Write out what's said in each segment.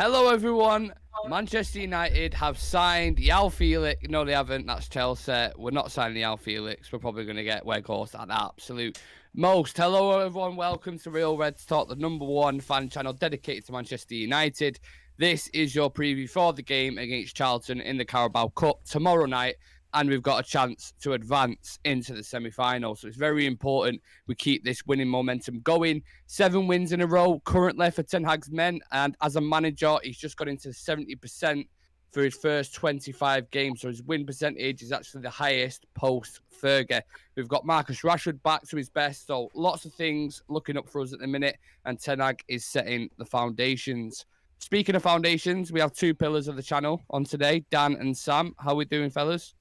Hello, everyone. Manchester United have signed João Felix. No, they haven't. That's Chelsea. We're not signing João Felix. We're probably going to get Weghorst at the absolute most. Hello, everyone. Welcome to Real Reds Talk, the #1 fan channel dedicated to Manchester United. This is your preview for the game against Charlton in the Carabao Cup tomorrow night. And we've got a chance to advance into the semi-final. So it's very important we keep this winning momentum going. 7 wins in a row currently for Ten Hag's men. And as a manager, he's just got into 70% for his first 25 games. So his win percentage is actually the highest post-Fergie. We've got Marcus Rashford back to his best. So lots of things looking up for us at the minute. And Ten Hag is setting the foundations. Speaking of foundations, we have 2 pillars of the channel on today, Dan and Sam. How are we doing, fellas?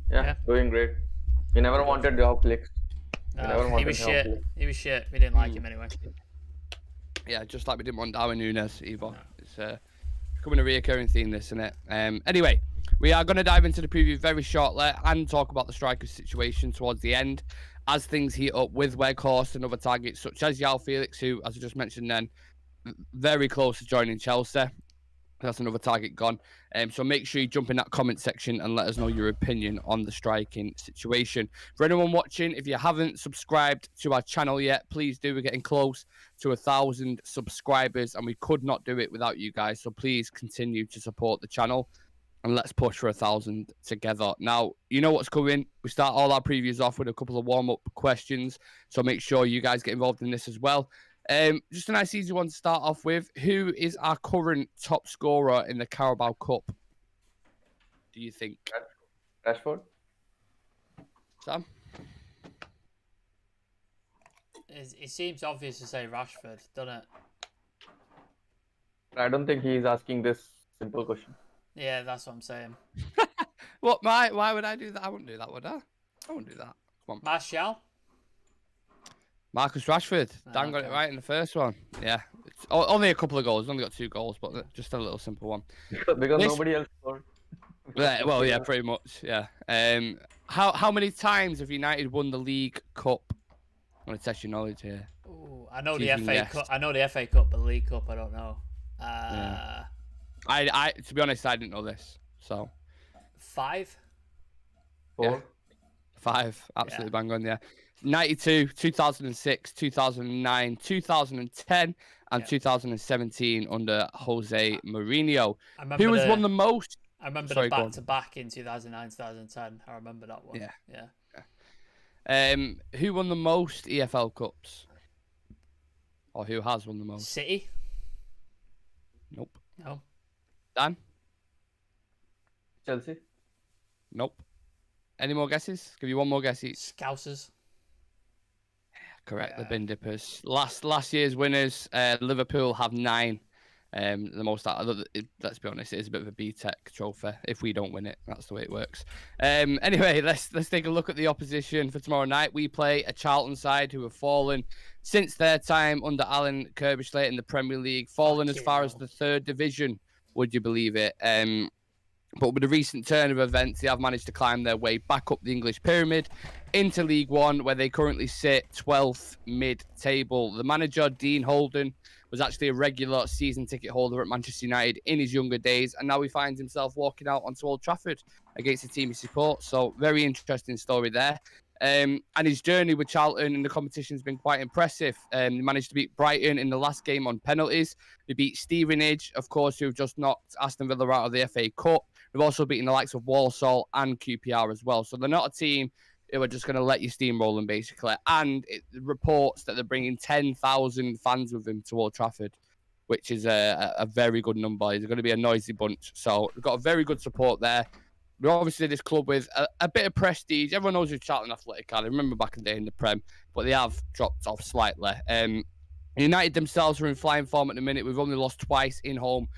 Yeah, doing great. We never wanted João Felix. He was shit. He was shit. We didn't like him anyway. Yeah, just like we didn't want Darwin Núñez either. No. It's becoming a reoccurring theme, this, isn't it? Anyway, we are going to dive into the preview very shortly and talk about the striker situation towards the end as things heat up with Weghorst and other targets such as João Felix, who, as I just mentioned then, very close to joining Chelsea. That's another target gone. So make sure you jump in that comment section and let us know your opinion on the striking situation. For anyone watching, if you haven't subscribed to our channel yet, please do. We're getting close to 1,000 subscribers, and we could not do it without you guys. So please continue to support the channel, and let's push for 1,000 together. Now, you know what's coming. We start all our previews off with a couple of warm-up questions. So make sure you guys get involved in this as well. Just a nice easy one to start off with. Who is our current top scorer in the Carabao Cup? Do you think? Rashford. Sam? It seems obvious to say Rashford, doesn't it? I don't think he's asking this simple question. Yeah, that's what I'm saying. What? Why would I do that? I wouldn't do that, would I? I wouldn't do that. Come on. Martial? Marcus Rashford. Dan got it right in the first one. Yeah. It's only a couple of goals. Only got 2 goals, but just a little simple one. Because nobody else scored. Well, yeah, pretty much. Yeah. How many times have United won the League Cup? I'm gonna test your knowledge here. Ooh, I know the FA Cup. I know the FA Cup, but the League Cup, I don't know. Yeah. I to be honest, I didn't know this. So 5. 4. Yeah. 5. Absolutely bang on. Yeah. 92, 2006, 2009, 2010, and 2017 under Jose Mourinho. Who has won the most? I remember the back-to-back in 2009, 2010. I remember that one. Yeah. Who won the most EFL Cups? Or who has won the most? City? Nope. No. Dan? Chelsea? Nope. Any more guesses? Give you one more guess each. Scousers? Correct, yeah. The Bin Dippers. Last year's winners, Liverpool have 9. The most. Let's be honest, it is a bit of a B-Tech trophy. If we don't win it, that's the way it works. Anyway, let's take a look at the opposition for tomorrow night. We play a Charlton side who have fallen since their time under Alan Kirbyslate in the Premier League, fallen as far as the 3rd division. Would you believe it? But with the recent turn of events, they have managed to climb their way back up the English pyramid into League One, where they currently sit 12th mid-table. The manager, Dean Holden, was actually a regular season ticket holder at Manchester United in his younger days, and now he finds himself walking out onto Old Trafford against the team he supports. So very interesting story there. And his journey with Charlton in the competition has been quite impressive. They managed to beat Brighton in the last game on penalties. They beat Stevenage, of course, who've just knocked Aston Villa out of the FA Cup. They've also beaten the likes of Walsall and QPR as well. So they're not a team who are just going to let you steamroll them, basically. And it reports that they're bringing 10,000 fans with them to Old Trafford, which is a very good number. It's going to be a noisy bunch. So we've got a very good support there. We're obviously this club with a bit of prestige. Everyone knows who Charlton Athletic are. I remember back in the day in the Prem, but they have dropped off slightly. United themselves are in flying form at the minute. We've only lost twice in home,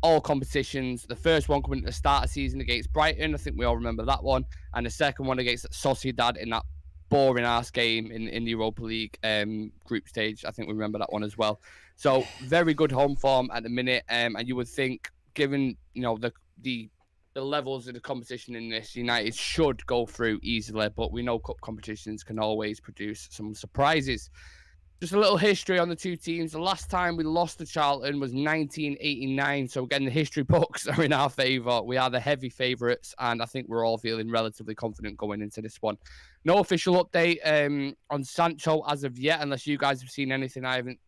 all competitions. The first one coming at the start of the season against Brighton. I think we all remember that one. And the second one against Sociedad in that boring-ass game in the Europa League group stage. I think we remember that one as well. So very good home form at the minute. And you would think, given the levels of the competition in this, United should go through easily, but we know cup competitions can always produce some surprises. Just a little history on the two teams. The last time we lost to Charlton was 1989. So again, the history books are in our favour. We are the heavy favourites, and I think we're all feeling relatively confident going into this one. No official update on Sancho as of yet, unless you guys have seen anything. I haven't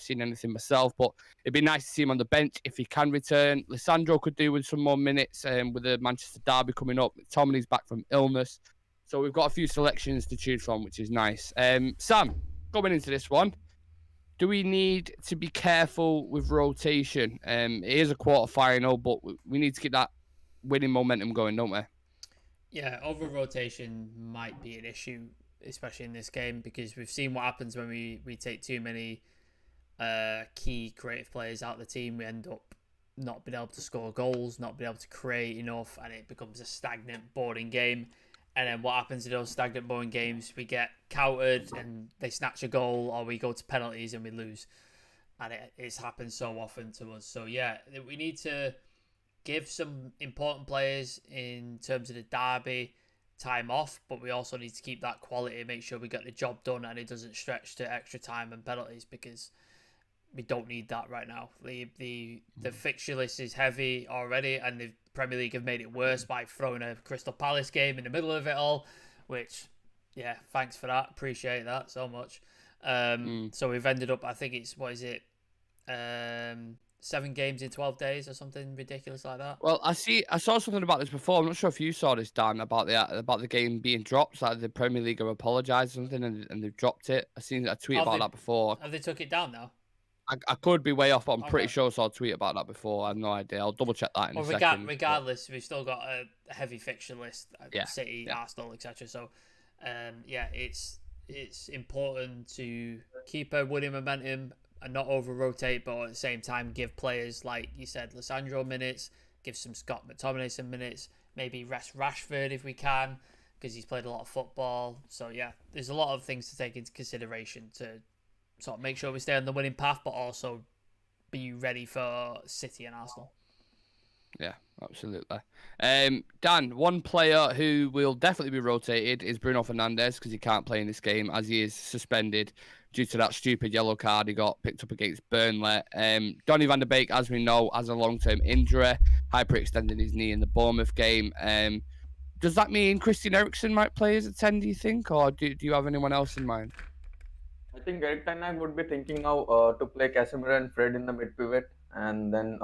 seen anything myself, but it'd be nice to see him on the bench if he can return. Lissandro could do with some more minutes with the Manchester derby coming up. McTominay's back from illness. So we've got a few selections to choose from, which is nice. Sam, going into this one, do we need to be careful with rotation? It is a quarter final, but we need to keep that winning momentum going, don't we? Yeah, over rotation might be an issue, especially in this game, because we've seen what happens when we take too many key creative players out of the team. We end up not being able to score goals, not being able to create enough, and it becomes a stagnant, boring game. And then what happens in those stagnant, boring games? We get countered and they snatch a goal, or we go to penalties and we lose. And it's happened so often to us. So yeah, we need to give some important players in terms of the derby time off, but we also need to keep that quality, make sure we get the job done and it doesn't stretch to extra time and penalties, because we don't need that right now. The fixture list is heavy already, and the Premier League have made it worse by throwing a Crystal Palace game in the middle of it all, which, yeah, thanks for that. Appreciate that so much. So we've ended up, I think it's, 7 games in 12 days or something ridiculous like that. Well, I saw something about this before. I'm not sure if you saw this, Dan, about the game being dropped. Like the Premier League have apologised or something, and they've dropped it. I seen a tweet about that before. Have they took it down now? I could be way off, but I'm pretty sure I saw a tweet about that before. I have no idea. I'll double check that in a second. Regardless, we've still got a heavy fixture list. City, Arsenal, etc. So, it's important to keep a winning momentum and not over-rotate, but at the same time give players, like you said, Lissandro minutes, give some Scott McTominay some minutes, maybe rest Rashford if we can, because he's played a lot of football. So, yeah, there's a lot of things to take into consideration to sort of make sure we stay on the winning path, but also be ready for City and Arsenal. Yeah, absolutely. Dan, one player who will definitely be rotated is Bruno Fernandes, because he can't play in this game as he is suspended due to that stupid yellow card he got picked up against Burnley. Donny van de Beek, as we know, has a long-term injury, hyperextending his knee in the Bournemouth game. Does that mean Christian Eriksen might play as a 10, do you think, or do you have anyone else in mind? I think Erik Ten Hag would be thinking now to play Casemiro and Fred in the mid pivot, and then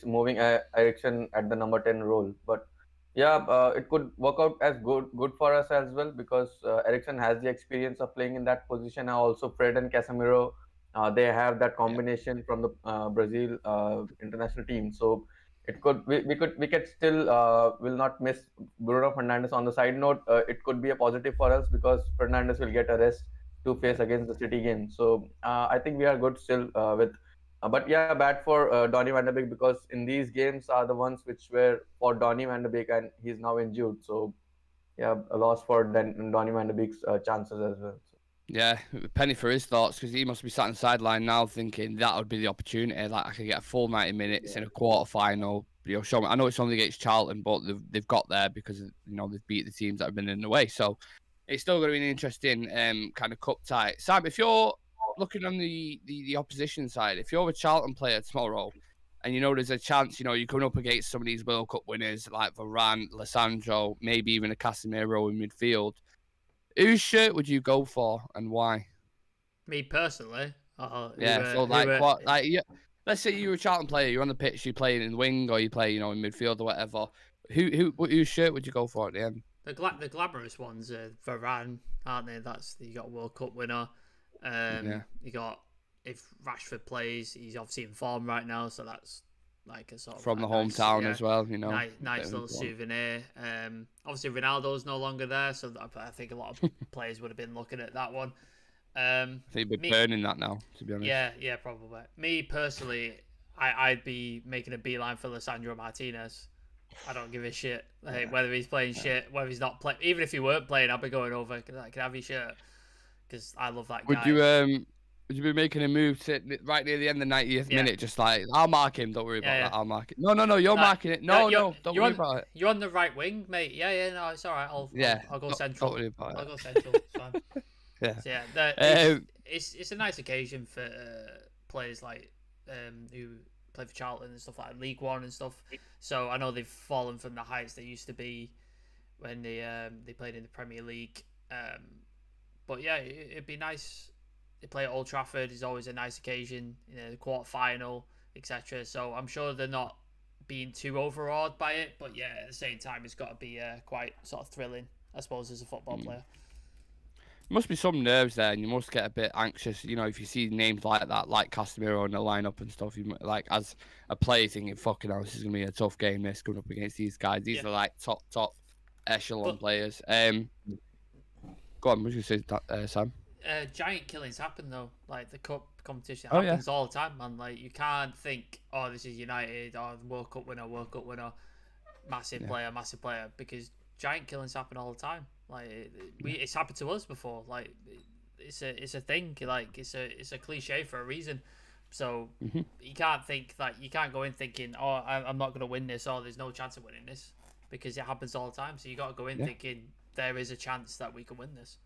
moving Eriksen at the number 10 role. But yeah, it could work out as good for us as well, because Eriksen has the experience of playing in that position. And also Fred and Casemiro, they have that combination from the Brazil international team. So it could we could still will not miss Bruno Fernandes. On the side note, it could be a positive for us because Fernandes will get a rest to face against the City game. So I think we are good still with. But yeah, bad for Donny van de Beek, because in these games are the ones which were for Donny van de Beek, and he's now injured. So yeah, a loss for Donny van de Beek's chances as well. So. Yeah, penny for his thoughts, because he must be sat on the sideline now thinking that would be the opportunity. Like, I could get a full 90 minutes in a quarter final. Show me. I know it's only against Charlton, but they've got there because they've beat the teams that have been in the way. So it's still going to be an interesting kind of cup tie. Sam, if you're looking on the opposition side, if you're a Charlton player tomorrow and there's a chance, you're coming up against some of these World Cup winners like Varane, Lissandro, maybe even a Casemiro in midfield, whose shirt would you go for and why? Me personally? Let's say you're a Charlton player, you're on the pitch, you're playing in the wing or you play, in midfield or whatever. Whose shirt would you go for at the end? The glamorous ones are Varane, aren't they? You got a World Cup winner. You got, if Rashford plays, he's obviously in form right now, so that's like a sort of from the hometown as well, nice little souvenir. Obviously Ronaldo's no longer there, so I think a lot of players would have been looking at that one. I think he'd be burning that now, to be honest. Yeah, probably. Me personally, I'd be making a beeline for Lissandro Martinez. I don't give a shit whether he's playing shit, whether he's not playing. Even if he weren't playing, I'd be going over. Can I have your shirt? Because I love that guy. Would you be making a move to right near the end of the 90th minute, just like, I'll mark him, don't worry about that, I'll mark it. No, you're marking it. No, don't worry about it. You're on the right wing, mate. Yeah, no, it's all right. I'll go central. Don't worry about it. I'll go central. It's fine. Yeah. So it's a nice occasion for players like who play for Charlton and stuff like League One and stuff. So I know they've fallen from the heights they used to be when they played in the Premier League. But yeah, it'd be nice. They play at Old Trafford is always a nice occasion, the quarter final, etc. So I'm sure they're not being too overawed by it. But yeah, at the same time, it's got to be quite sort of thrilling, I suppose, as a football player. Must be some nerves there, and you must get a bit anxious, if you see names like that, like Casemiro in the lineup and stuff. You like as a player thinking, "Fucking hell, this is gonna be a tough game. This going up against these guys. These are like top echelon players." Go on, what was you say, Sam? Giant killings happen though. Like the cup competition happens all the time, man. Like you can't think, "Oh, this is United or World Cup winner, massive player," because giant killings happen all the time. Like it's happened to us before. Like it's a thing. Like it's a cliche for a reason. So you can't think that you can't go in thinking, "Oh, I'm not going to win this," or "There's no chance of winning this," because it happens all the time. So you got to go in thinking there is a chance that we can win this.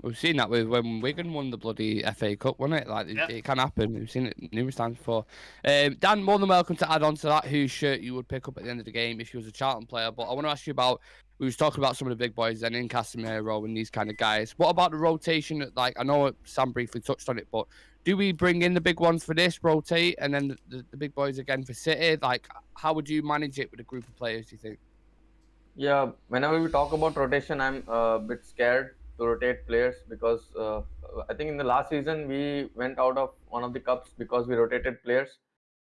We've seen that with when Wigan won the bloody FA Cup, wasn't it? Like it can happen. We've seen it numerous times before. Dan, more than welcome to add on to that. Whose shirt you would pick up at the end of the game if you was a Charlton player? But I want to ask you about. We was talking about some of the big boys then in Casemiro and these kind of guys. What about the rotation? Like I know Sam briefly touched on it, but do we bring in the big ones for this, rotate, and then the big boys again for City? Like how would you manage it with a group of players? Do you think? Yeah, whenever we talk about rotation, I'm a bit scared to rotate players because I think in the last season we went out of one of the cups because we rotated players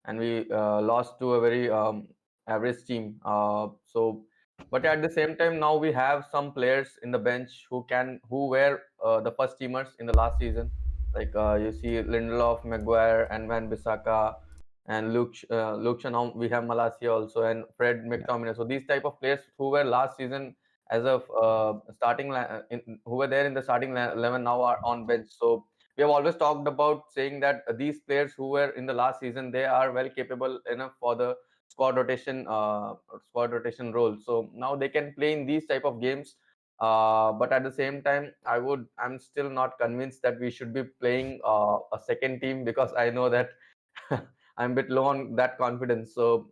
and we lost to a very average team. But at the same time, now we have some players in the bench who were the first teamers in the last season. Like you see Lindelof, Maguire, and Van Bissaka, and Luke Shaw. Now we have Malacia also, and Fred McTominay. So these type of players who were last season as of who were there in the starting 11 now are on bench. So we have always talked about saying that these players who were in the last season, they are well capable enough for the squad rotation role. So now they can play in these type of games. But at the same time, I'm still not convinced that we should be playing a second team because I know that I'm a bit low on that confidence. So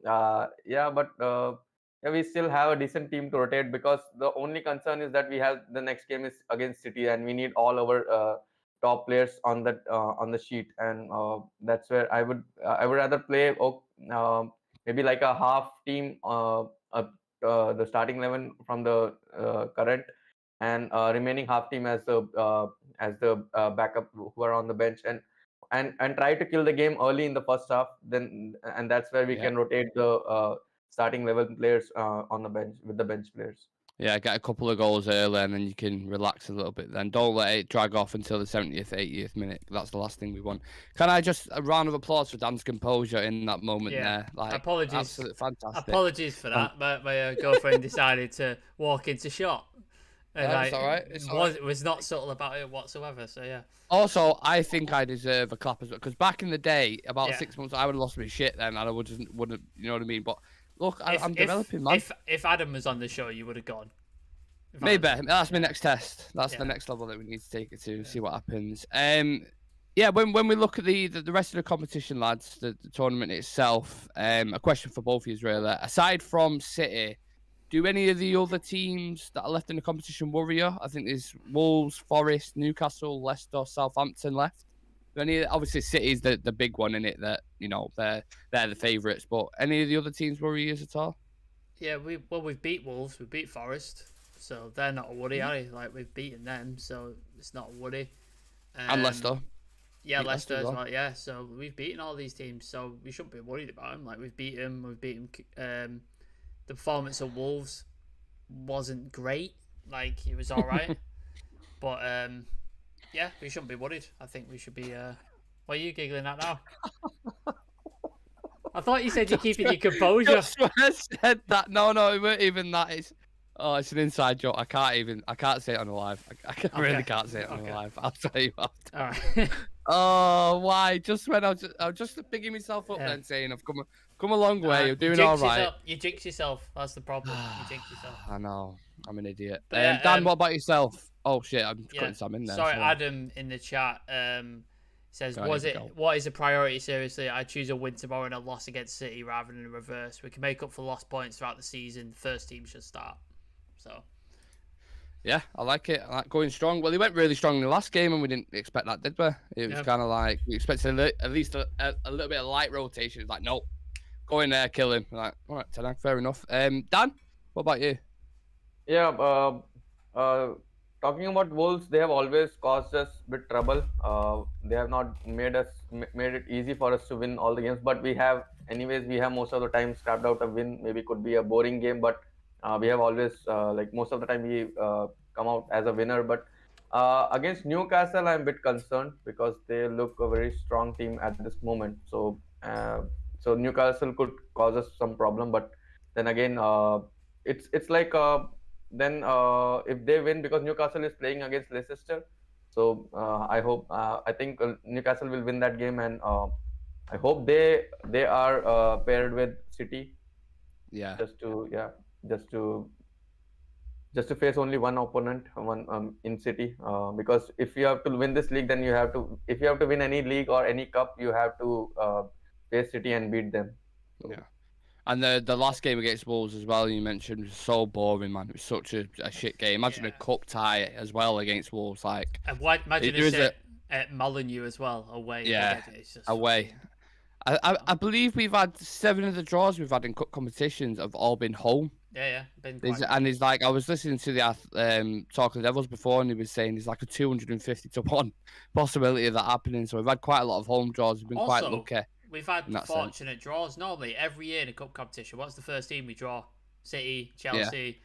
we still have a decent team to rotate because the only concern is that we have the next game is against City and we need all our top players on the sheet, and that's where I would rather play maybe like a half team, the starting 11 from the current, and remaining half team as the backup who are on the bench, and try to kill the game early in the first half. And that's where we can rotate the starting 11 players on the bench with the bench players. Yeah, get a couple of goals early and then you can relax a little bit. Then don't let it drag off until the 70th, 80th minute. That's the last thing we want. Can I just a round of applause for Dan's composure in that moment there? Like, apologies, absolutely fantastic. Apologies for that. My girlfriend decided to walk into shot. And it's all right. It was not subtle about it whatsoever. So yeah. Also, I think I deserve a clap as well because back in the day, about 6 months, I would have lost my shit then, and I wouldn't, you know what I mean? But look, I'm developing, man. If Adam was on the show, you would have gone. Maybe that's my next test. That's the next level that we need to take it to see what happens. When we look at the rest of the competition, lads, the tournament itself, a question for both of you, really. Aside from City, do any of the other teams that are left in the competition worry you? I think there's Wolves, Forest, Newcastle, Leicester, Southampton left. Obviously City's the big one in it that they're the favourites, but any of the other teams worry you at all? Yeah, we've beat Wolves, we beat Forest, so they're not a worry, are they? Like we've beaten them, so it's not a worry. And Leicester. Yeah, Leicester as well. Yeah, so we've beaten all these teams, so we shouldn't be worried about them. Like we've beaten. The performance of Wolves wasn't great. Like it was all right, but yeah, we shouldn't be worried. I think we should be. What are you giggling at now? I thought you said you're keeping your composure. I said that. No, it weren't even that. It's an inside joke. I can't say it on the live. I really can't say it on the live. I'll tell you after. All right. Oh, why? Just when I was just picking myself up then, saying I've come a long way. You're doing all right. You jinx yourself. That's the problem. You jinx yourself. I know. I'm an idiot. But yeah, Dan, what about yourself? Oh shit, I'm yeah. cutting Sam in there. Sorry, Adam in the chat says, what is a priority? Seriously, I choose a win tomorrow and a loss against City rather than a reverse. We can make up for lost points throughout the season. First team should start. So. Yeah, I like it. I like going strong. Well, he went really strong in the last game, and we didn't expect that, did we? It was kind of like we expected at least a little bit of light rotation. It's like, no, go in there, kill him. Like, all right, Ten Hag, fair enough. Dan, what about you? Yeah, talking about Wolves, they have always caused us a bit trouble. They have not made it easy for us to win all the games, but we have most of the time scrapped out a win. Maybe it could be a boring game, but we have always most of the time we come out as a winner. But against Newcastle, I'm a bit concerned because they look a very strong team at this moment. So Newcastle could cause us some problem, but then again, it's like then if they win, because Newcastle is playing against Leicester, so I think Newcastle will win that game, and I hope they are paired with City. Yeah. Just to face only one opponent, in City, because if you have to win this league, then if you have to win any league or any cup, you have to face City and beat them. So. Yeah. And the last game against Wolves as well, you mentioned, was so boring, man. It was such a shit game. Imagine a cup tie as well against Wolves. Like, and imagine it at Molineux as well, away. Yeah, away. I believe we've had 7 of the draws we've had in cup competitions have all been home. Yeah. And he's like, I was listening to the Talk of the Devils before, and he was saying there's like a 250 to 1 possibility of that happening. So we've had quite a lot of home draws. We've been quite lucky. We've had fortunate draws. Normally, every year in a cup competition, what's the first team we draw? City, Chelsea.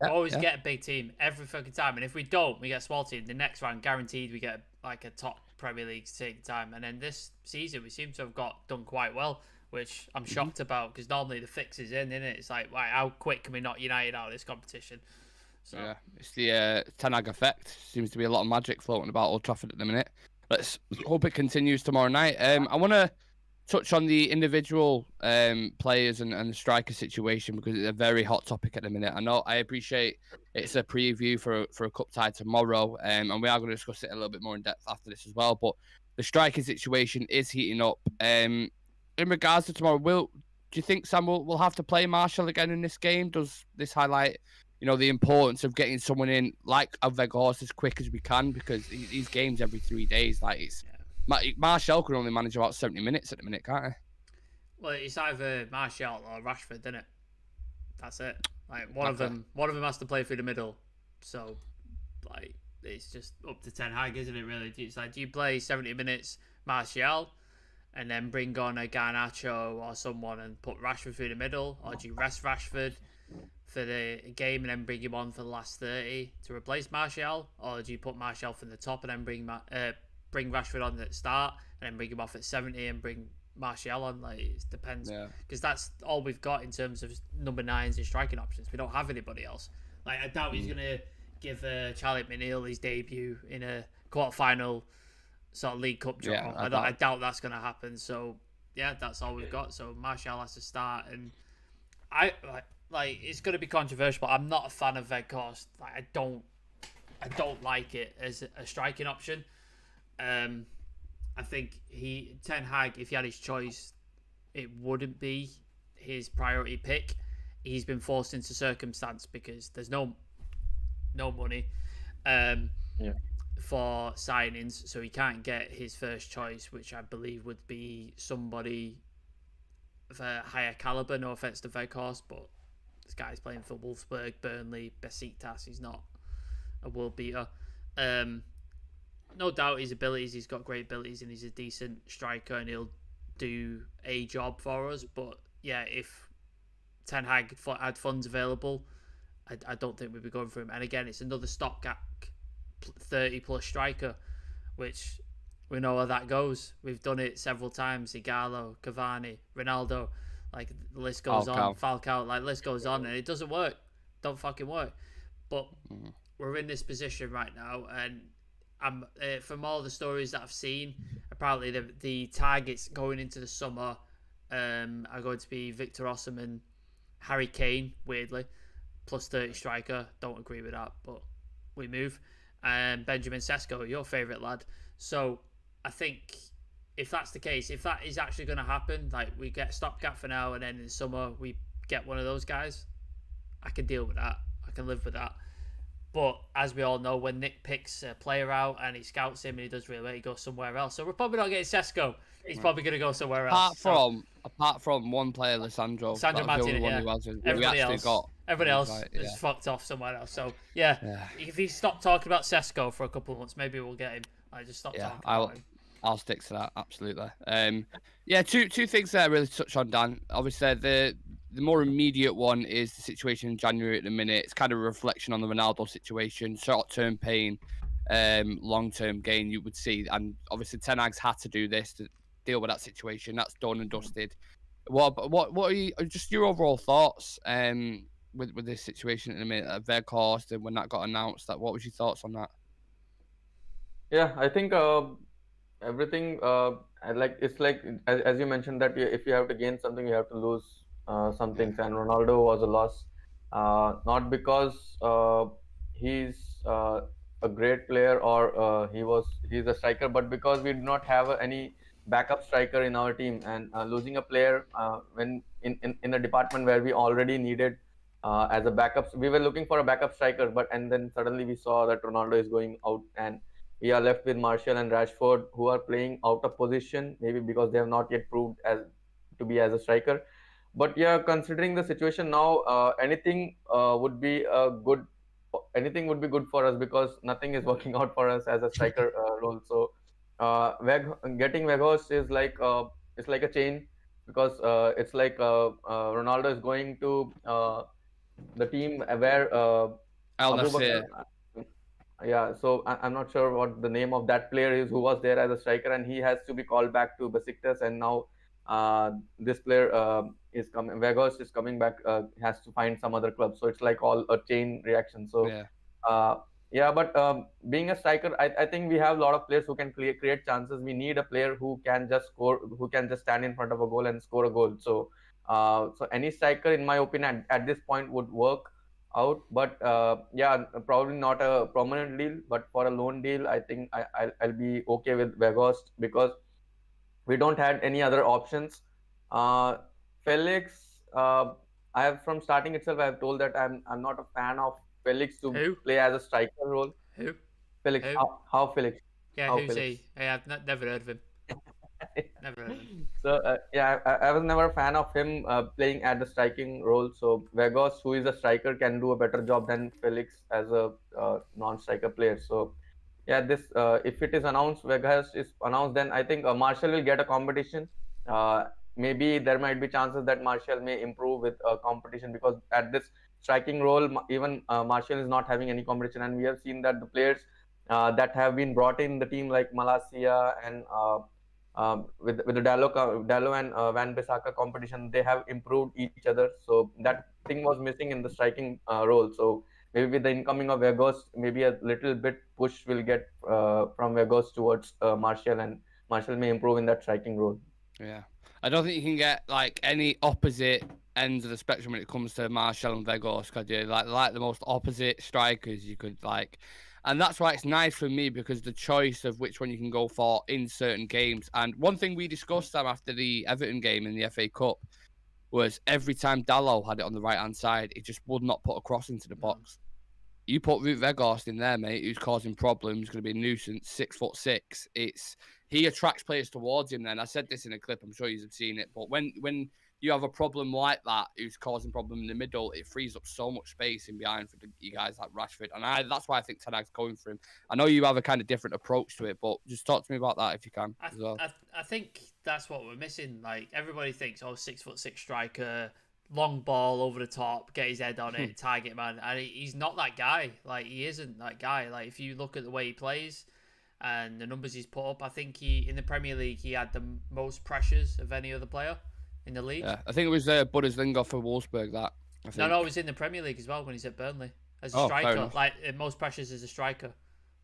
We always get a big team every fucking time. And if we don't, we get a small team. The next round, guaranteed, we get like a top Premier League to take the time. And then this season, we seem to have done quite well, which I'm shocked about, because normally the fix is in, isn't it? It's like, right, how quick can we knock United out of this competition? So. Yeah, it's the Ten Hag effect. Seems to be a lot of magic floating about Old Trafford at the minute. Let's hope it continues tomorrow night. I want to touch on the individual players and the striker situation, because it's a very hot topic at the minute. I appreciate it's a preview for a cup tie tomorrow, and we are going to discuss it a little bit more in depth after this as well. But the striker situation is heating up. In regards to tomorrow, do you think Sam will have to play Martial again in this game? Does this highlight, the importance of getting someone in like Weghorst as quick as we can, because these games every 3 days, like Martial can only manage about 70 minutes at the minute, can't he? Well, it's either Martial or Rashford, isn't it? That's it. Like one of them has to play through the middle. So, like, it's just up to Ten Hag, isn't it? Really, it's like, do you play 70 minutes Martial and then bring on a Garnacho or someone and put Rashford through the middle, or do you rest Rashford for the game and then bring him on for the last 30 to replace Martial, or do you put Martial from the top and then bring Rashford on at the start and then bring him off at 70 and bring Martial on? Like, it depends, because that's all we've got in terms of number 9s and striking options. We don't have anybody else. Like, I doubt he's gonna give Charlie McNeil his debut in a quarter-final sort of League Cup draw. I doubt that's gonna happen. So yeah, that's all we've got. So Martial has to start, and I like it's gonna be controversial, but I'm not a fan of Weghorst. Like, I don't like it as a striking option. I think Ten Hag, if he had his choice, it wouldn't be his priority pick. He's been forced into circumstance because there's no money for signings, so he can't get his first choice, which I believe would be somebody of a higher caliber. No offense to Weghorst, but this guy's playing for Wolfsburg, Burnley, Besiktas. He's not a world beater. No doubt his abilities, he's got great abilities, and he's a decent striker, and he'll do a job for us. But yeah, if Ten Hag had funds available, I don't think we'd be going for him. And again, it's another stopgap 30-plus striker, which we know how that goes. We've done it several times. Igalo, Cavani, Ronaldo, like the list goes on. Falcao, like the list goes on, and it doesn't work. Don't fucking work. But we're in this position right now, and from all the stories that I've seen, apparently the targets going into the summer are going to be Victor Osimhen, Harry Kane, weirdly, plus 30 striker. Don't agree with that, but we move. And Benjamin Sesko, your favourite lad. So I think if that's the case, if that is actually going to happen, like we get stopgap for now and then in the summer we get one of those guys, I can deal with that. I can live with that. But as we all know, when Nick picks a player out and he scouts him and he does really well, he goes somewhere else. So we're probably not getting Sesko. He's probably going to go somewhere else. Apart from one player, Lissandro. Sandro Martinez, yeah. Everybody else is fucked off somewhere else. So yeah, if he stopped talking about Sesko for a couple of months, maybe we'll get him. I just stopped talking about him. I'll stick to that, absolutely. Two things there I really touch on, Dan. Obviously, the more immediate one is the situation in January at the minute. It's kind of a reflection on the Ronaldo situation, short-term pain, long-term gain, you would see. And obviously, Ten Hag's had to do this to deal with that situation. That's done and dusted. What are just your overall thoughts with this situation at the minute at Weghorst and when that got announced? What was your thoughts on that? Yeah, I think everything it's like as you mentioned that if you have to gain something, you have to lose some things, and Ronaldo was a loss, not because he's a great player or he's a striker, but because we do not have any backup striker in our team, and losing a player when in a department where we already needed as a backup, we were looking for a backup striker, and then suddenly we saw that Ronaldo is going out, and we are left with Martial and Rashford, who are playing out of position, maybe because they have not yet proved to be as a striker. But yeah, considering the situation now, anything would be good for us, because nothing is working out for us as a striker role. So getting Weghorst is like it's like a chain, because it's like Ronaldo is going to the team where yeah, so I'm not sure what the name of that player is who was there as a striker, and he has to be called back to Besiktas, and now this player is coming. Weghorst is coming back, has to find some other club. So it's like all a chain reaction. So but being a striker, I think we have a lot of players who can create chances. We need a player who can just score, who can just stand in front of a goal and score a goal. So so any striker, in my opinion, at this point would work out, but probably not a permanent deal, but for a loan deal, I think I'll be okay with Weghorst, because we don't have any other options. Felix, I have from starting itself, I have told that I'm not a fan of Felix to play as a striker role. Who? Felix. Who? How Felix? Yeah, how who's Felix? he? I've never heard of him. Never heard of him. So I was never a fan of him playing at the striking role. So Weghorst, who is a striker, can do a better job than Felix as a non-striker player. So yeah, this if it is announced, Weghorst is announced, then I think Martial will get a competition. Maybe there might be chances that Martial may improve with competition, because at this striking role, even Martial is not having any competition, and we have seen that the players that have been brought in the team, like Malacia and with the Dalot and Van Bissaka competition, they have improved each other. So that thing was missing in the striking role. So maybe with the incoming of Weghorst, maybe a little bit push will get from Weghorst towards Martial, and Martial may improve in that striking role. Yeah, I don't think you can get like any opposite ends of the spectrum when it comes to Martial and Weghorst, could you? Like the most opposite strikers you could like. And that's why it's nice for me, because the choice of which one you can go for in certain games. And one thing we discussed, Sam, after the Everton game in the FA Cup, was every time Dalot had it on the right-hand side, it just would not put a cross into the box. You put Ruud Weghorst in there, mate, who's causing problems, going to be a nuisance, 6'6". He attracts players towards him then. I said this in a clip, I'm sure you've seen it, but when you have a problem like that who's causing problem in the middle, it frees up so much space in behind for you guys like Rashford. And that's why I think Ten Hag's going for him. I know you have a kind of different approach to it, but just talk to me about that if you can as well. I think that's what we're missing. Like, everybody thinks, 6'6" striker, long ball over the top, get his head on it, target man. And he's not that guy. Like, he isn't that guy. Like, if you look at the way he plays and the numbers he's put up, I think in the Premier League, he had the most pressures of any other player in the league. Yeah, I think it was Bundesliga for Wolfsburg that. No, it was in the Premier League as well when he's at Burnley as a striker. Like, most pressures as a striker.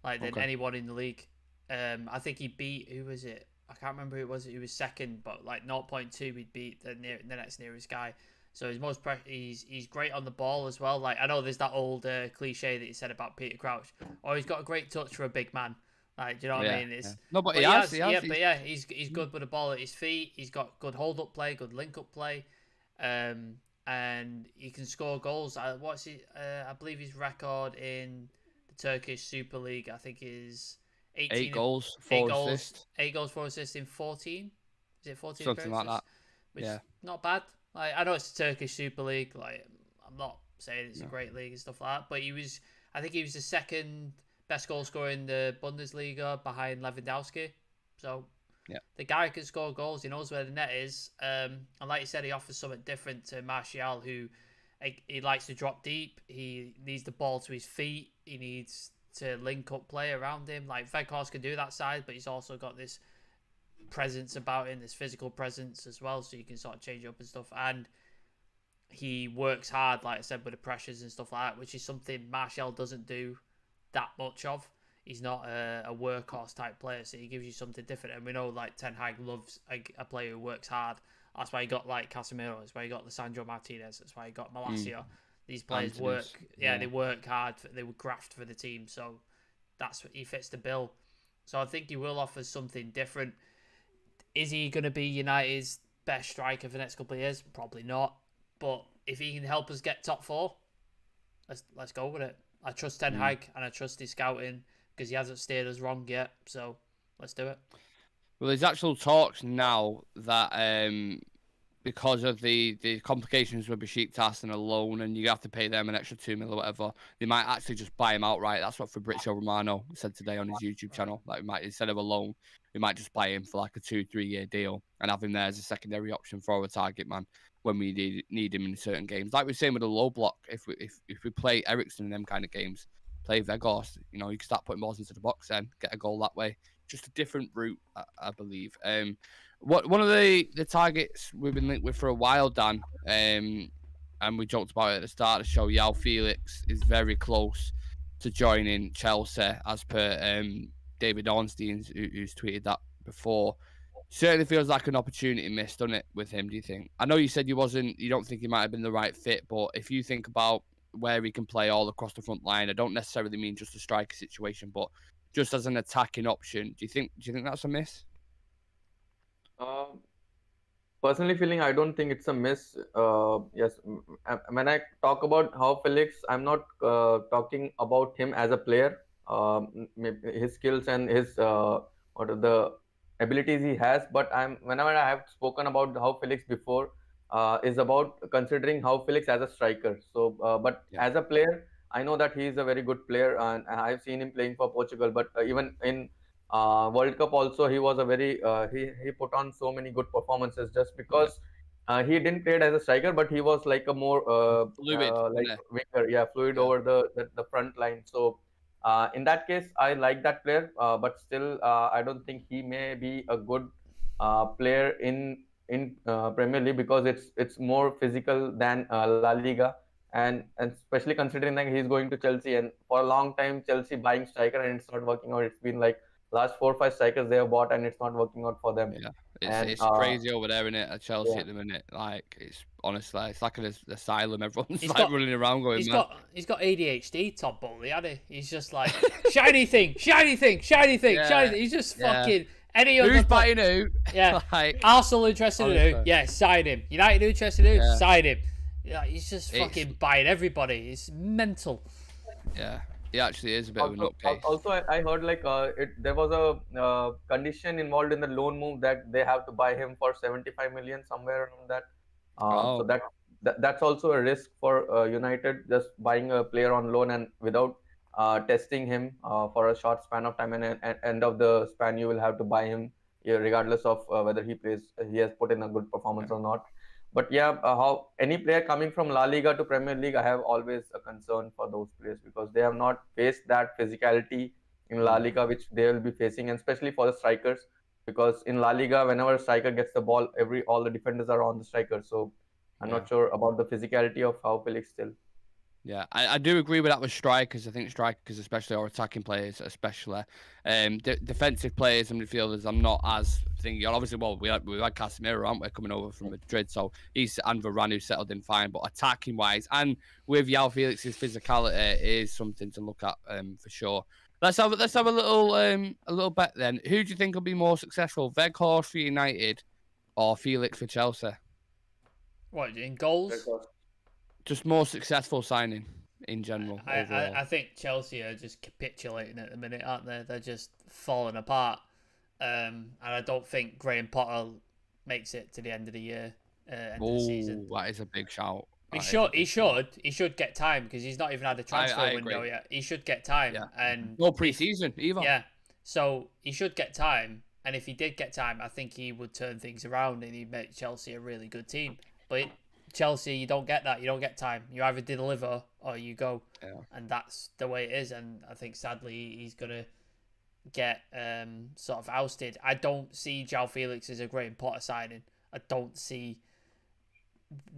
than anyone in the league. I think he beat, who was it? I can't remember who it was. He was second, but like 0.2, he'd beat the next nearest guy. So he's great on the ball as well. Like, I know there's that old cliche that you said about Peter Crouch. Oh, he's got a great touch for a big man. Like, do you know what I mean? No, but he has. He's good with the ball at his feet. He's got good hold up play, good link up play, and he can score goals. I believe his record in the Turkish Super League, I think, is 8 goals, 4 assists. 8 goals, 4 assists in 14. Is it 14? Something like that. Which is not bad. Like, I know it's the Turkish Super League. Like, I'm not saying it's a great league and stuff like that, but I think he was the second best goal scorer in the Bundesliga behind Lewandowski. So the guy can score goals. He knows where the net is. And like you said, he offers something different to Martial, who he likes to drop deep. He needs the ball to his feet. He needs to link up play around him. Like, Weghorst can do that side, but he's also got this presence about him, this physical presence as well, so you can sort of change up and stuff. And he works hard, like I said, with the pressures and stuff like that, which is something Martial doesn't do that much of. He's not a workhorse type player, so he gives you something different. And we know, like, Ten Hag loves a player who works hard. That's why he got, like, Casemiro. That's why he got Lisandro Martinez. That's why he got Malacia. These players work. They work hard. They would graft for the team. So that's what he fits the bill. So I think he will offer something different. Is he going to be United's best striker for the next couple of years? Probably not. But if he can help us get top 4, let's go with it. I trust Ten Hag and I trust his scouting because he hasn't steered us wrong yet. So let's do it. Well, there's actual talks now that because of the complications with Besiktas and a loan, and you have to pay them an extra 2 mil or whatever, they might actually just buy him outright. That's what Fabrizio Romano said today on his YouTube channel. Like, instead of a loan, we might just buy him for like a 2-3 year deal and have him there as a secondary option for a target man when we need him in certain games. Like we're saying with a low block, if we play Eriksen in them kind of games, play Weghorst, you can start putting balls into the box then, get a goal that way. Just a different route, I believe. One of the targets we've been linked with for a while, Dan, and we joked about it at the start of the show, João Felix is very close to joining Chelsea, as per David Ornstein, who's tweeted that before. Certainly feels like an opportunity missed, doesn't it, with him, do you think? I know you said you don't think he might have been the right fit, but if you think about where he can play all across the front line, I don't necessarily mean just a striker situation, but just as an attacking option, do you think that's a miss? Personally feeling, I don't think it's a miss. Yes, when I talk about João Felix, I'm not talking about him as a player. His skills and his what are the abilities he has, but whenever I have spoken about João Felix before, is about considering João Felix as a striker. So, as a player, I know that he is a very good player, and I've seen him playing for Portugal. But even in World Cup also, he was a very he put on so many good performances just because he didn't play as a striker, but he was like a more fluid, winger, fluid over the front line. So in that case, I like that player, but still, I don't think he may be a good player in Premier League because it's more physical than La Liga, and especially considering that he's going to Chelsea, and for a long time Chelsea buying striker and it's not working out. It's been like last 4 or 5 strikers they have bought and it's not working out for them. It's crazy over there, isn't it, at Chelsea at the minute? Like, it's honestly, it's like an asylum. Everyone's running around going, he's got ADHD, Todd Bowley, hasn't he? He's just like, shiny thing, shiny thing, shiny thing, shiny thing. He's just fucking any other. Who's buying who? Yeah, Arsenal interested in who? Yeah, sign him. United interested in who? Sign him. Yeah, he's just fucking buying everybody. It's mental. Yeah. He actually is a bit of a nutcase. Also, I heard like there was a condition involved in the loan move that they have to buy him for 75 million, somewhere around that. So that's also a risk for United, just buying a player on loan and without testing him for a short span of time, and at end of the span you will have to buy him regardless of whether he has put in a good performance or not. But how any player coming from La Liga to Premier League, I have always a concern for those players because they have not faced that physicality in La Liga, which they will be facing, and especially for the strikers, because in La Liga, whenever a striker gets the ball, all the defenders are on the striker. So I'm not sure about the physicality of João Felix still. Yeah, I do agree with that with strikers. I think strikers, especially, or attacking players, especially, defensive players and midfielders, I'm not as thinking. Obviously, well, we had Casemiro, aren't we, coming over from Madrid, so he's and Varane, who settled in fine. But attacking wise, and with João Felix's physicality, is something to look at for sure. Let's have a little bet then. Who do you think will be more successful, Weghorst for United or Felix for Chelsea? What, in goals? Just more successful signing in general. I think Chelsea are just capitulating at the minute, aren't they? They're just falling apart. And I don't think Graham Potter makes it to the end of the year, end of the season. That is a big shout. He should get time because he's not even had a transfer window yet. He should get time. Yeah. And no pre-season either. Yeah. So he should get time. And if he did get time, I think he would turn things around and he'd make Chelsea a really good team. But Chelsea, you don't get that. You don't get time. You either deliver or you go. Yeah. And that's the way it is. And I think, sadly, he's going to get sort of ousted. I don't see João Felix as a Graham Potter signing. I don't see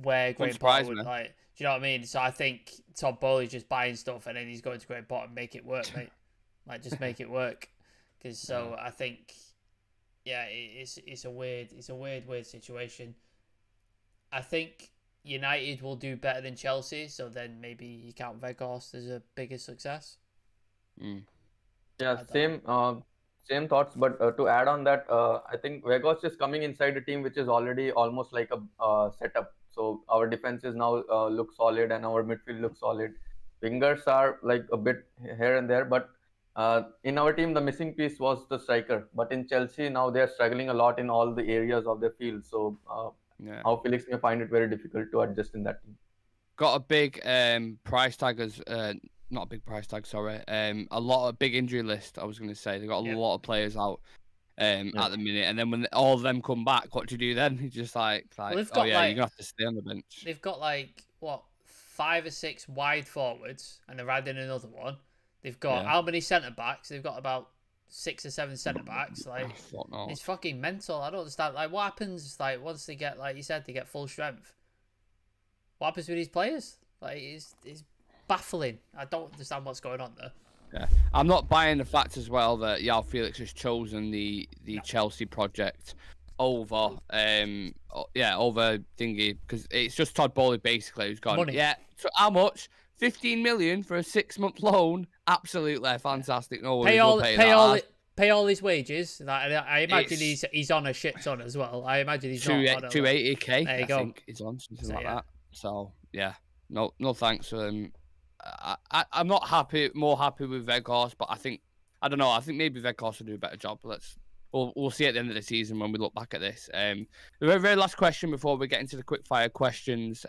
where Graham Potter would, like... Do you know what I mean? So I think Todd Bowley's just buying stuff and then he's going to Graham Potter and make it work, mate. Like, just make it work. Because I think... Yeah, it's a weird situation. I think United will do better than Chelsea, so then maybe you count Weghorst as a bigger success. Yeah, same thoughts. But to add on that, I think Weghorst is coming inside a team which is already almost like a setup. So our defenses now look solid and our midfield looks solid. Wingers are like a bit here and there, but in our team, the missing piece was the striker. But in Chelsea, now they're struggling a lot in all the areas of their field. So how Felix may find it very difficult to adjust in that team. Got a big price tag as not a big price tag, sorry. A lot of big injury list. I was going to say they got a lot of players out at the minute, and then when all of them come back, what do you do then? You're just like well, you're gonna have to stay on the bench. They've got 5 or 6 wide forwards, and they're adding another one. They've got how many centre backs? They've got about 6 or 7 centre backs. It's fucking mental. I don't understand. Like, what happens? Like, once they get, like you said, they get full strength. What happens with these players? Like, it's baffling. I don't understand what's going on there. Yeah, I'm not buying the fact as well that João Felix has chosen the Chelsea project over over thingy, because it's just Todd Bowley basically who's gone. Money. Yeah, so how much? 15 million for a 6-month loan? Absolutely fantastic. No worries, pay all his wages. I imagine he's on a shit ton as well. I imagine he's 280k. There you go. I think he's on something like that. So yeah, no thanks. I'm not more happy with Weghorst, but I don't know. I think maybe Weghorst will do a better job. We'll see at the end of the season when we look back at this. The very last question before we get into the quick fire questions.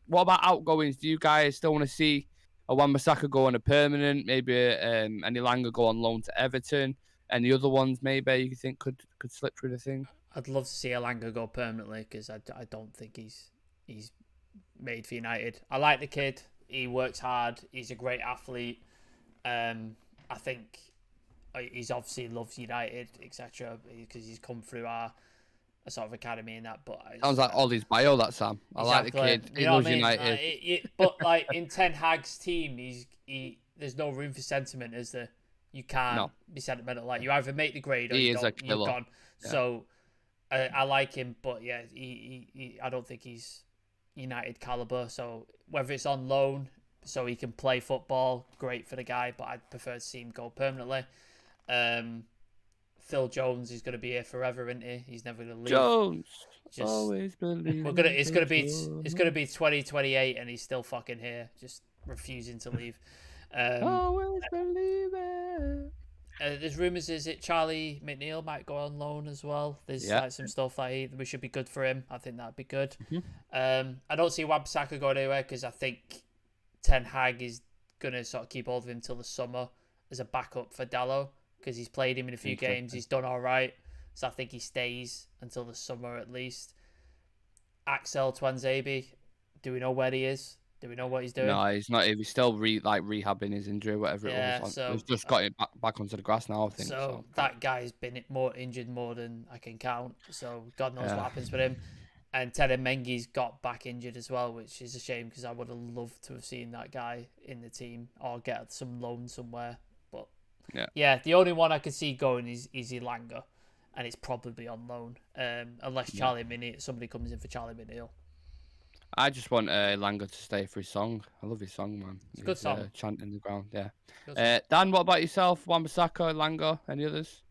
What about outgoings? Do you guys still want to see a Wan-Bissaka go on a permanent? Maybe an Elanga go on loan to Everton? Any other ones maybe you think could slip through the thing? I'd love to see Elanga go permanently because I don't think he's made for United. I like the kid. He works hard. He's a great athlete. I think he's obviously loves United, etc. Because he's come through our sort of academy and that. But sounds like Ollie's bio, that Sam. I like the kid. He loves United. But in Ten Hag's team, there's no room for sentiment, is there? You can't be sentimental. Like, you either make the grade or you're gone. Yeah. So I like him, but yeah, he I don't think he's United caliber. So whether it's on loan so he can play football, great for the guy, but I'd prefer to see him go permanently. Phil Jones is going to be here forever, isn't he? He's never going to leave. Jones, always believe. It's going to be 2028 and he's still fucking here, just refusing to leave. Always believe it. There's rumours is it Charlie McNeil might go on loan as well. There's some stuff we should be good for him. I think that'd be good. Mm-hmm. I don't see Wan-Bissaka going anywhere because I think Ten Hag is going to sort of keep hold of him till the summer as a backup for Dalot because he's played him in a few games. He's done all right. So I think he stays until the summer at least. Axel Tuanzebe, do we know where he is? Do we know what he's doing? No, he's not. He's still rehabbing his injury, whatever it was. So he's just got it back onto the grass now, I think. So that guy's been injured more than I can count. So God knows what happens with him. And Ted Mengi's got back injured as well, which is a shame because I would have loved to have seen that guy in the team or get some loan somewhere. But yeah, the only one I could see going is Elanga, and it's probably on loan, unless somebody comes in for Charlie McNeil. I just want Elanga to stay for his song. I love his song, man. It's a good song. Chanting the ground, yeah. Dan, what about yourself? Wan-Bissaka, Elanga, any others?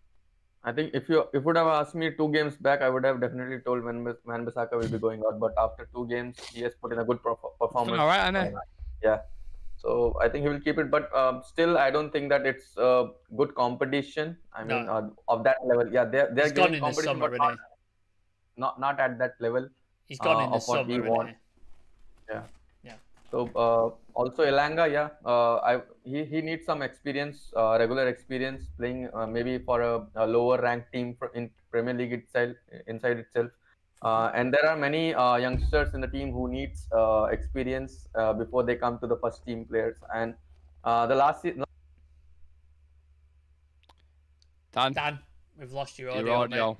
I think if you would have asked me 2 games back, I would have definitely told Wan-Bissaka will be going out. But after 2 games, he has put in a good performance. All right, Anna. Yeah. So I think he will keep it. But still, I don't think that it's good competition. I mean, of that level. Yeah, they're getting competition, but not at that level. He's gone in the summer, Renee. Yeah. So also Elanga, he needs some experience, regular experience playing maybe for a lower ranked team in Premier League inside itself. And there are many youngsters in the team who needs experience before they come to the first team players. And the last season. Dan, we've lost your audio. Mate.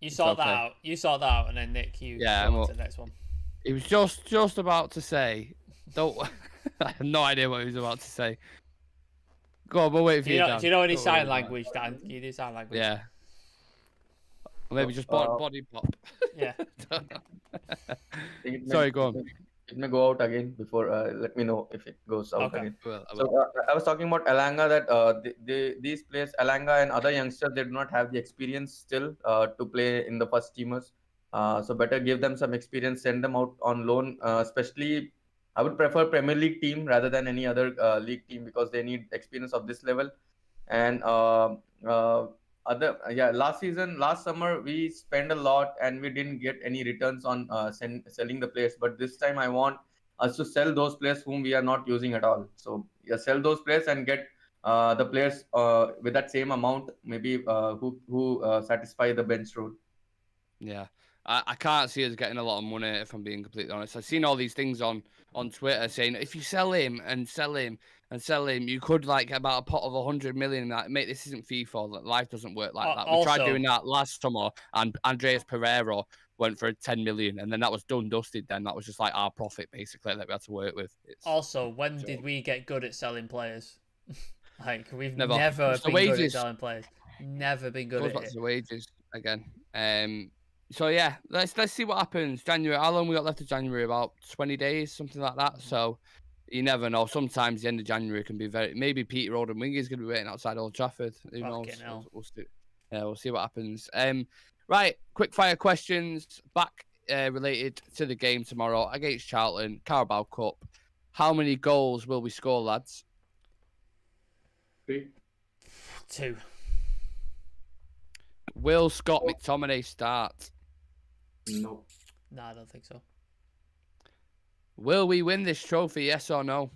You sort that out. You sort that out, and then Nick, you go on to the next one. He was just about to say, don't. I have no idea what he was about to say. Go on, we'll wait for you. Dan. Do you know any sign language, Dan? Can you do sign language? Yeah. Or maybe just body pop. Yeah. Sorry, go on. It may go out again before. Let me know if it goes out again. So I was talking about Elanga that these players, Elanga and other youngsters, they do not have the experience still to play in the first teamers. So better give them some experience, send them out on loan. Especially, I would prefer Premier League team rather than any other league team because they need experience of this level. And last summer we spent a lot and we didn't get any returns on selling the players. But this time I want us to sell those players whom we are not using at all. So sell those players and get the players with that same amount, maybe who satisfy the bench role. Yeah. I can't see us getting a lot of money, if I'm being completely honest. I've seen all these things on Twitter saying if you sell him and sell him and sell him, you could like get about a pot of 100 million. Like, mate, this isn't FIFA. Life doesn't work like that. We tried doing that last summer, and Andreas Pereira went for 10 million, and then that was done, dusted. Then that was just like our profit, basically, that we had to work with. When did we get good at selling players? Like, we've never been good at selling players. Never been good at it. The wages again. So yeah, let's see what happens. January. How long we got left of January? About 20 days, something like that. So you never know. Sometimes the end of January can be maybe Peter Odemwingie is going to be waiting outside Old Trafford. Who knows? We'll see. We'll see what happens. Right, quick fire questions back related to the game tomorrow against Charlton, Carabao Cup. How many goals will we score, lads? 3. 2. Will Scott McTominay start? No. No, I don't think so. Will we win this trophy, yes or no?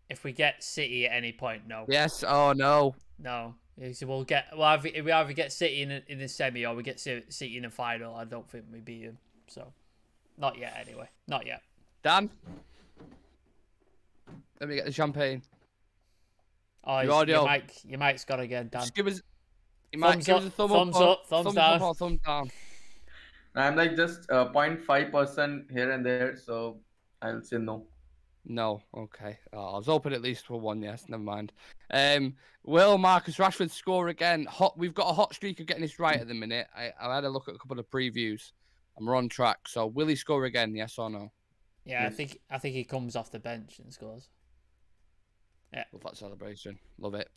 If we get City at any point, no. Yes or no? No. We'll either get City in the semi or we get City in the final. I don't think we beat them. So, not yet anyway. Not yet. Dan? Let me get the champagne. Oh, your mic's got again, Dan. Just give us... Thumbs up, thumbs down. Or thumbs down. I'm like just 0.5% here and there, so I'll say no. No, okay. I was hoping at least for one yes. Never mind. Will Marcus Rashford score again? We've got a hot streak of getting this right at the minute. I had a look at a couple of previews, and we're on track. So will he score again? Yes or no? Yeah, yes. I think he comes off the bench and scores. Yeah, love that celebration. Love it.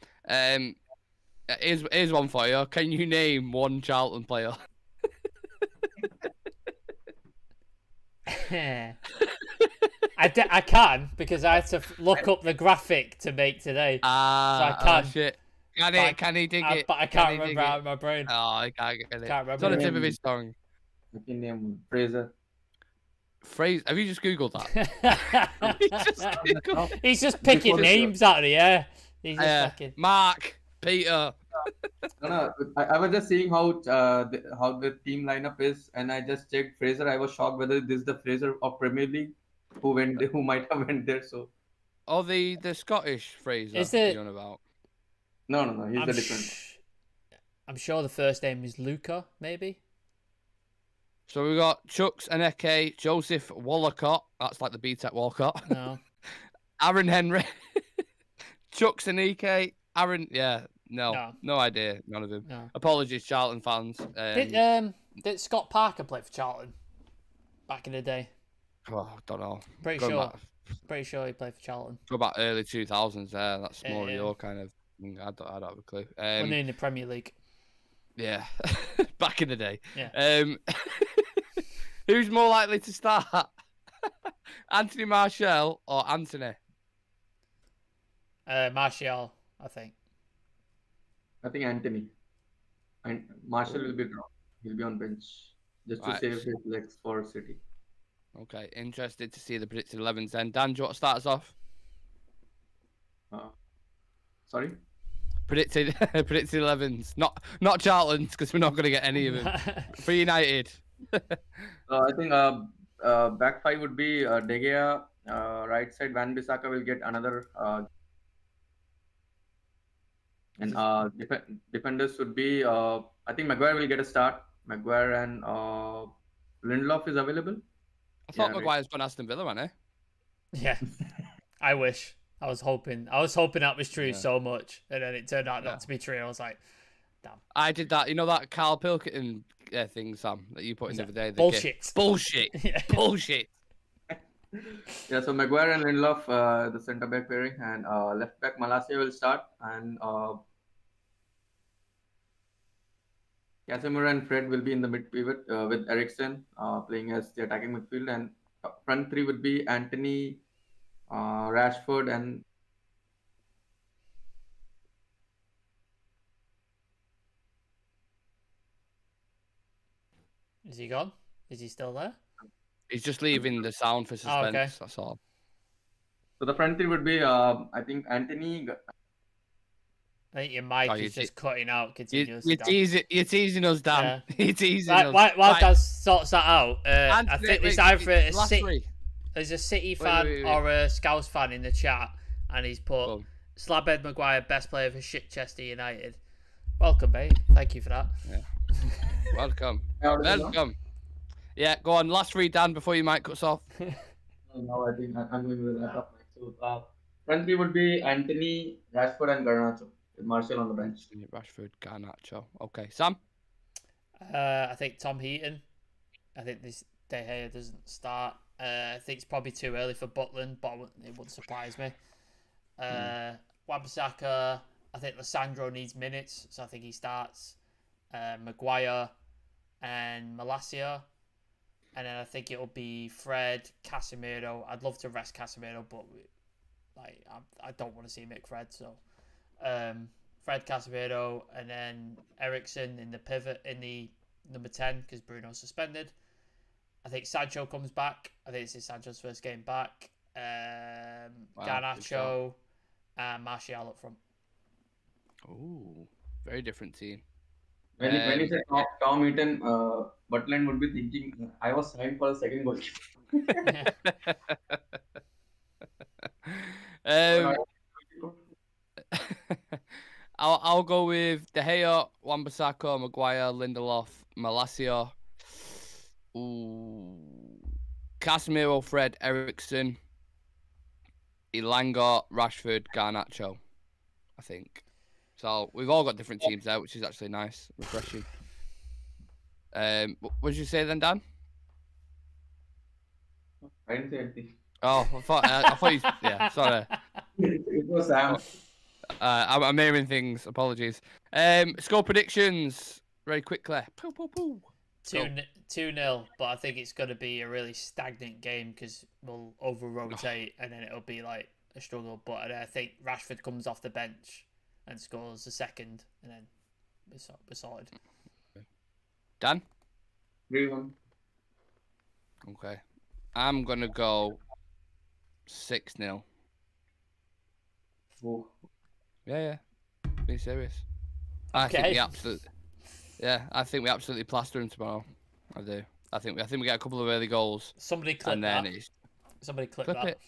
Here's one for you. Can you name one Charlton player? I can because I had to look up the graphic to make today. So I can. Shit. Can he dig it? But I can't remember out of my brain. Oh, I can't get it. Can't remember. It's on the tip of his tongue. You can name Fraser. Have you just Googled that? He's just picking names out of the air. He's just picking. Mark, Peter. No, I was just seeing how the team lineup is, and I just checked Fraser. I was shocked whether this is the Fraser of Premier League who might have went there. So, the Scottish Fraser is it? You're on about? No, he's the different. I'm sure the first name is Luca, maybe. So we've got Chuks Aneke, Joseph Wallacott. That's like the BTEC Walcott. No. Aaron Henry. Chuks Aneke. Aaron, no idea. None of them. No. Apologies, Charlton fans. Did Scott Parker play for Charlton back in the day? Oh, don't know. Pretty sure he played for Charlton. Go back early 2000s there. That's more Yeah. your kind of thing. I don't have a clue. When they're in the Premier League. Yeah, back in the day. Yeah. Who's more likely to start? Anthony Martial or Anthony? Martial, I think. I think Anthony. And Marshall will be dropped. He'll be on bench just to save his legs for City. Okay, interested to see the predicted 11s then. Dan, do you want to start us off? Sorry? Predicted 11s. Not Charlton's, because we're not going to get any of them. For United. I think back five would be De Gea. Right side, Van Bissaka will get another. And defenders would be, I think Maguire will get a start. Maguire and Lindelof is available. I thought Maguire's gone Aston Villa, wasn't he? Yeah. I wish. I was hoping that was true so much, and then it turned out not to be true. I was like, damn. I did that. You know that Carl Pilkington thing, Sam, that you put in the other day? Bullshit. Bullshit. Bullshit. Yeah, so Maguire and Lindelof, the centre back pairing, and left back Malacia will start, and Casemiro and Fred will be in the mid pivot with Eriksen playing as the attacking midfield, and front three would be Anthony, Rashford, and Is he gone? Is he still there? He's just leaving the sound for suspense. Okay. That's all. So the front three would be, I think, Anthony. I think your mic is just cutting out continuously. You're teasing us, Dan. Yeah. You're teasing us. While Dan sorts that out, I think it's either a last City, three. there's a City fan or a Scouse fan in the chat, and he's put Slabhead Maguire, best player for Chichester United. Welcome, mate. Thank you for that. Yeah. Welcome. Welcome. Yeah, go on. Last three, Dan, before your mic cuts off. No, I think I'm going with that. So front three would be Anthony, Rashford, and Garnacho with Martial on the bench. Rashford, Garnacho. Okay, Sam? I think Tom Heaton. I think this De Gea doesn't start. I think it's probably too early for Butland, but it wouldn't surprise me. Wan-Bissaka, I think Lissandro needs minutes, so I think he starts. Maguire and Malacia. And then I think it'll be Fred, Casemiro. I'd love to rest Casemiro, but I don't want to see him at Fred. So Fred, Casemiro, and then Eriksen in the pivot in the number 10 because Bruno's suspended. I think Sancho comes back. I think this is Sancho's first game back. Garnacho and Martial up front. Ooh, very different team. When you say Tom Heaton, Butland would be thinking, I was signed for a second goal. I'll go with De Gea, Wan-Bissaka, Maguire, Lindelof, Malacia. Ooh, Casemiro, Fred, Eriksen, Elanga, Rashford, Garnacho. I think. So we've all got different teams there, which is actually nice, refreshing. What did you say then, Dan? I didn't say anything. Oh, I thought you. Yeah, sorry. It was Sam. I'm hearing things. Apologies. Score predictions very quickly. 2-0, but I think it's going to be a really stagnant game because we'll over-rotate and then it'll be like a struggle. But I think Rashford comes off the bench and scores a second, and then we're sorted. Dan? 3-1. Okay. I'm going to go 6-0. Oh. Yeah. Be serious. I think we absolutely plaster him tomorrow. I do. I think we get a couple of early goals. Somebody clip that. Somebody clip that. It.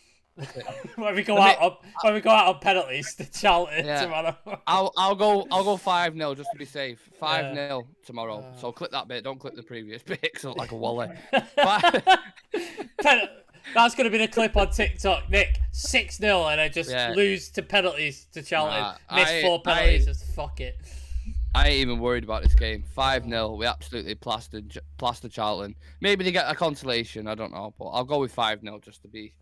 when we go out on penalties to Charlton tomorrow. I'll go 5-0 just to be safe. 5-0 tomorrow. So click that bit. Don't click the previous bit. It's like a wally. That's going to be the clip on TikTok. Nick 6-0 and I just lose to penalties to Charlton. Miss 4 penalties. Just fuck it. I ain't even worried about this game. 5-0. We absolutely plastered Charlton. Maybe they get a consolation. I don't know, but I'll go with 5-0 just to be,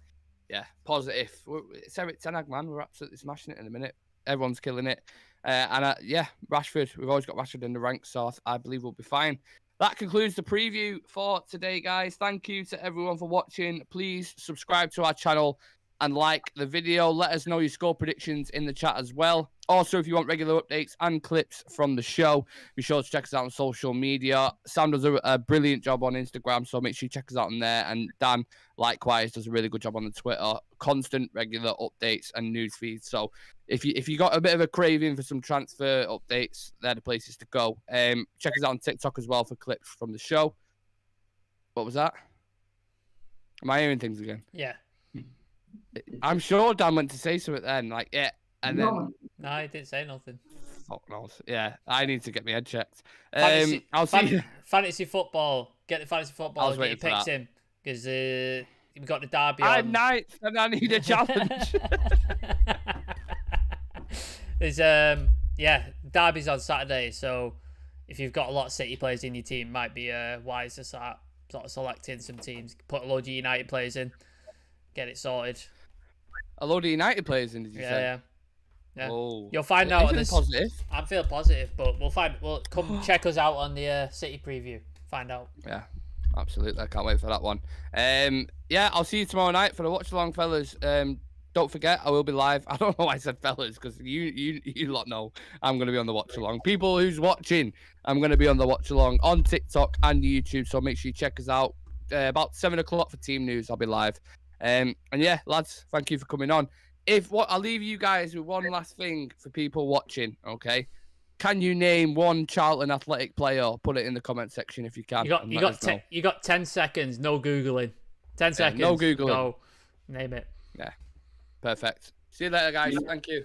positive. It's Eric Ten Hag, man. We're absolutely smashing it in a minute. Everyone's killing it. Rashford. We've always got Rashford in the ranks, so I believe we'll be fine. That concludes the preview for today, guys. Thank you to everyone for watching. Please subscribe to our channel and like the video. Let us know your score predictions in the chat as well. Also, if you want regular updates and clips from the show, be sure to check us out on social media. Sam does a brilliant job on Instagram, so make sure you check us out on there. And Dan, likewise, does a really good job on the Twitter. Constant, regular updates and news feeds. So if you got a bit of a craving for some transfer updates, they're the places to go. Check us out on TikTok as well for clips from the show. What was that? Am I hearing things again? Yeah. I'm sure Dan went to say something then, and then... No, he didn't say nothing. Fuck knows. Yeah, I need to get my head checked. I'll see you. Fantasy football. Get the fantasy football and get your picks in. Because we got the derby I'm ninth and I need a challenge. There's derby's on Saturday, so if you've got a lot of City players in your team, it might be wise to start sort of selecting some teams. Put a load of United players in. Get it sorted. A load of United players in, did you say? Yeah. Oh. You'll find out on this. Positive. I'm feeling positive, but we'll come check us out on the City preview. Find out. Yeah, absolutely. I can't wait for that one. I'll see you tomorrow night for the watch along, fellas. Don't forget, I will be live. I don't know why I said fellas, because you lot know I'm going to be on the watch along. People who's watching, I'm going to be on the watch along on TikTok and YouTube. So make sure you check us out. About 7 o'clock for team news. I'll be live. Lads, thank you for coming on. I'll leave you guys with one last thing for people watching, okay? Can you name one Charlton Athletic player? Put it in the comment section if you can. You got 10 seconds, no Googling. 10 seconds. No Googling. Go. Name it. Yeah. Perfect. See you later, guys. Thank you.